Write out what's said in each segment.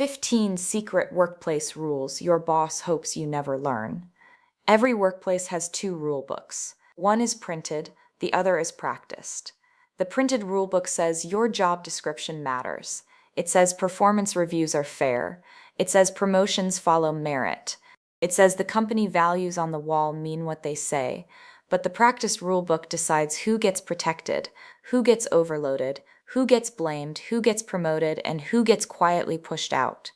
15 secret workplace rules your boss hopes you never learn. Every workplace has two rule books. One is printed, the other is practiced. The printed rule book says your job description matters. It says performance reviews are fair. It says promotions follow merit. It says the company values on the wall mean what they say. But the practiced rule book decides who gets protected, who gets overloaded, who gets blamed, who gets promoted, and who gets quietly pushed out.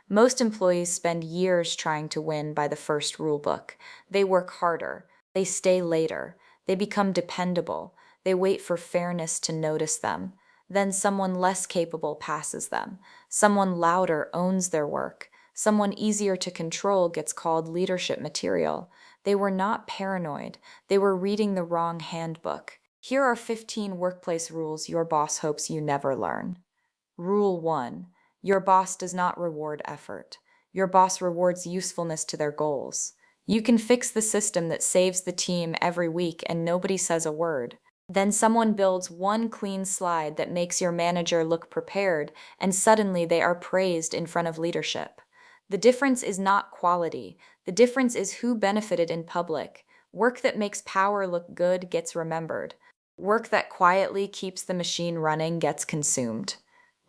Most employees spend years trying to win by the first rule book. They work harder. They stay later. They become dependable. They wait for fairness to notice them. Then someone less capable passes them. Someone louder owns their work. Someone easier to control gets called leadership material. They were not paranoid. They were reading the wrong handbook. Here are 15 workplace rules your boss hopes you never learn. Rule 1. Your boss does not reward effort. Your boss rewards usefulness to their goals. You can fix the system that saves the team every week and nobody says a word. Then someone builds one clean slide that makes your manager look prepared, and suddenly they are praised in front of leadership. The difference is not quality. The difference is who benefited in public. Work that makes power look good gets remembered. Work that quietly keeps the machine running gets consumed.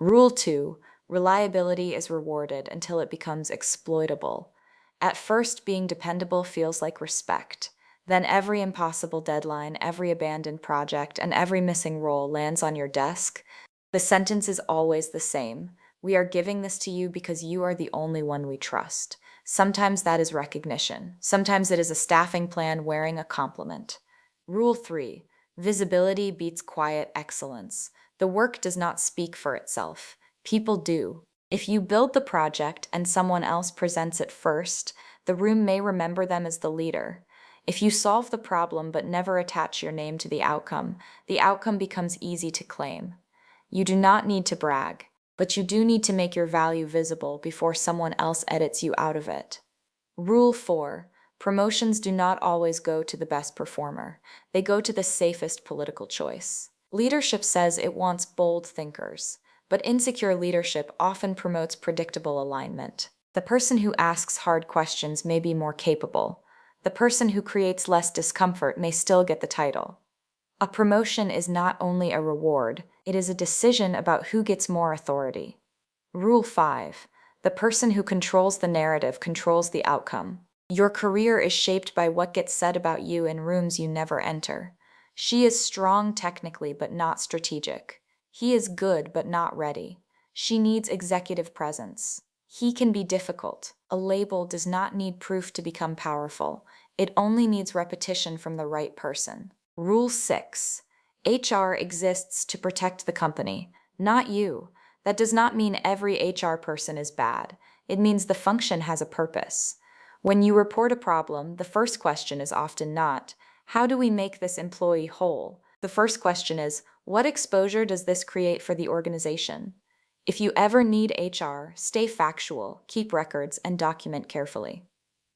Rule 2. Reliability is rewarded until it becomes exploitable. At first, being dependable feels like respect. Then every impossible deadline, every abandoned project, and every missing role lands on your desk. The sentence is always the same. We are giving this to you because you are the only one we trust. Sometimes that is recognition. Sometimes it is a staffing plan wearing a compliment. Rule 3. Visibility beats quiet excellence. The work does not speak for itself. People do. If you build the project and someone else presents it first, the room may remember them as the leader. If you solve the problem but never attach your name to the outcome becomes easy to claim. You do not need to brag, but you do need to make your value visible before someone else edits you out of it. Rule 4. Promotions do not always go to the best performer. They go to the safest political choice. Leadership says it wants bold thinkers, but insecure leadership often promotes predictable alignment. The person who asks hard questions may be more capable. The person who creates less discomfort may still get the title. A promotion is not only a reward, it is a decision about who gets more authority. Rule 5. The person who controls the narrative controls the outcome. Your career is shaped by what gets said about you in rooms you never enter. She is strong technically but not strategic. He is good but not ready. She needs executive presence. He can be difficult. A label does not need proof to become powerful. It only needs repetition from the right person. Rule 6. HR exists to protect the company, not you. That does not mean every HR person is bad. It means the function has a purpose. When you report a problem, the first question is often not, how do we make this employee whole? The first question is, what exposure does this create for the organization? If you ever need HR, stay factual, keep records, and document carefully.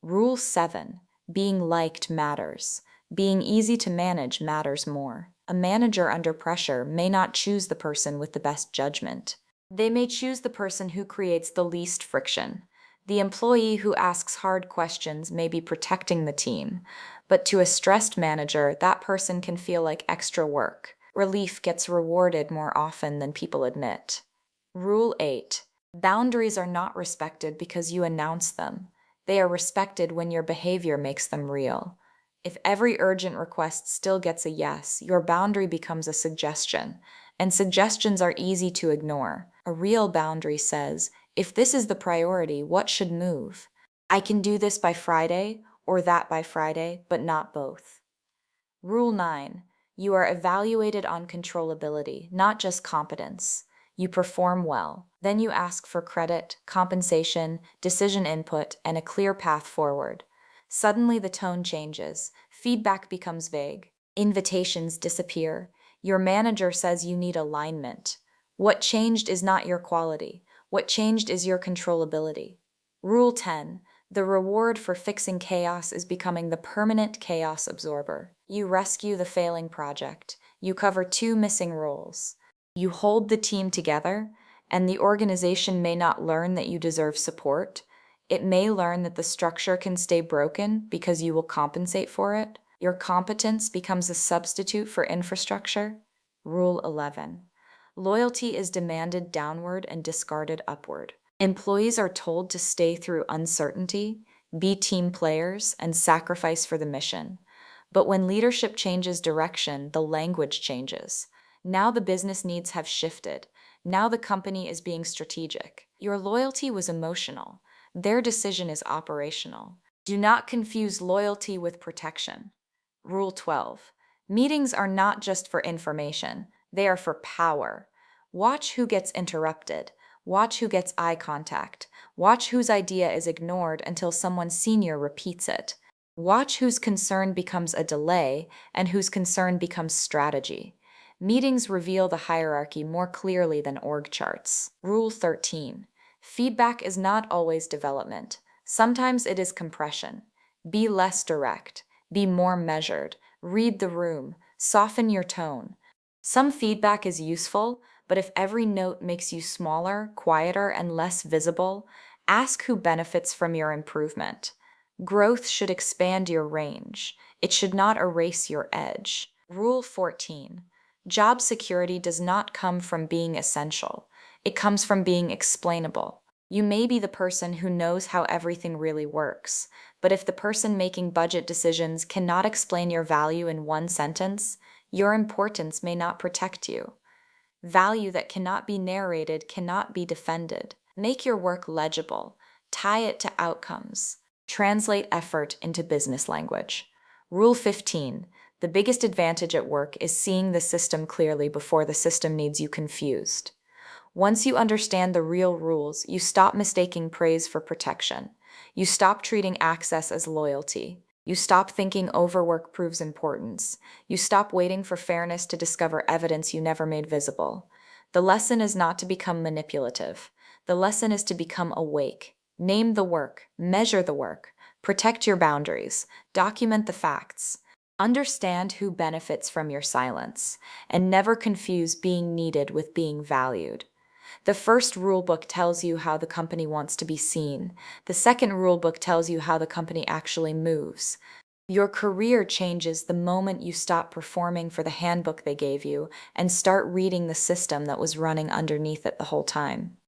Rule 7. Being liked matters. Being easy to manage matters more. A manager under pressure may not choose the person with the best judgment. They may choose the person who creates the least friction. The employee who asks hard questions may be protecting the team, but to a stressed manager, that person can feel like extra work. Relief gets rewarded more often than people admit. Rule 8. Boundaries are not respected because you announce them. They are respected when your behavior makes them real. If every urgent request still gets a yes, your boundary becomes a suggestion, and suggestions are easy to ignore. A real boundary says, if this is the priority, what should move? I can do this by Friday, or that by Friday, but not both. Rule 9. You are evaluated on controllability, not just competence. You perform well. Then you ask for credit, compensation, decision input, and a clear path forward. Suddenly the tone changes. Feedback becomes vague. Invitations disappear. Your manager says you need alignment. What changed is not your quality. What changed is your controllability. Rule 10. The reward for fixing chaos is becoming the permanent chaos absorber. You rescue the failing project. You cover 2 missing roles. You hold the team together, and the organization may not learn that you deserve support. It may learn that the structure can stay broken because you will compensate for it. Your competence becomes a substitute for infrastructure. Rule 11. Loyalty is demanded downward and discarded upward. Employees are told to stay through uncertainty, be team players, and sacrifice for the mission. But when leadership changes direction, the language changes. Now the business needs have shifted. Now the company is being strategic. Your loyalty was emotional. Their decision is operational. Do not confuse loyalty with protection. Rule 12. Meetings are not just for information, they are for power. Watch who gets interrupted. Watch who gets eye contact. Watch whose idea is ignored until someone senior repeats it. Watch whose concern becomes a delay and whose concern becomes strategy. Meetings reveal the hierarchy more clearly than org charts. Rule 13. Feedback is not always development. Sometimes it is compression. Be less direct. Be more measured. Read the room. Soften your tone. Some feedback is useful, but if every note makes you smaller, quieter, and less visible, ask who benefits from your improvement. Growth should expand your range. It should not erase your edge. Rule 14. Job security does not come from being essential. It comes from being explainable. You may be the person who knows how everything really works, but if the person making budget decisions cannot explain your value in one sentence, your importance may not protect you. Value that cannot be narrated cannot be defended. Make your work legible. Tie it to outcomes. Translate effort into business language. Rule 15. The biggest advantage at work is seeing the system clearly before the system needs you confused. Once you understand the real rules, you stop mistaking praise for protection. You stop treating access as loyalty. You stop thinking overwork proves importance. You stop waiting for fairness to discover evidence you never made visible. The lesson is not to become manipulative. The lesson is to become awake. Name the work, measure the work, protect your boundaries, document the facts. Understand who benefits from your silence, and never confuse being needed with being valued. The first rulebook tells you how the company wants to be seen. The second rulebook tells you how the company actually moves. Your career changes the moment you stop performing for the handbook they gave you and start reading the system that was running underneath it the whole time.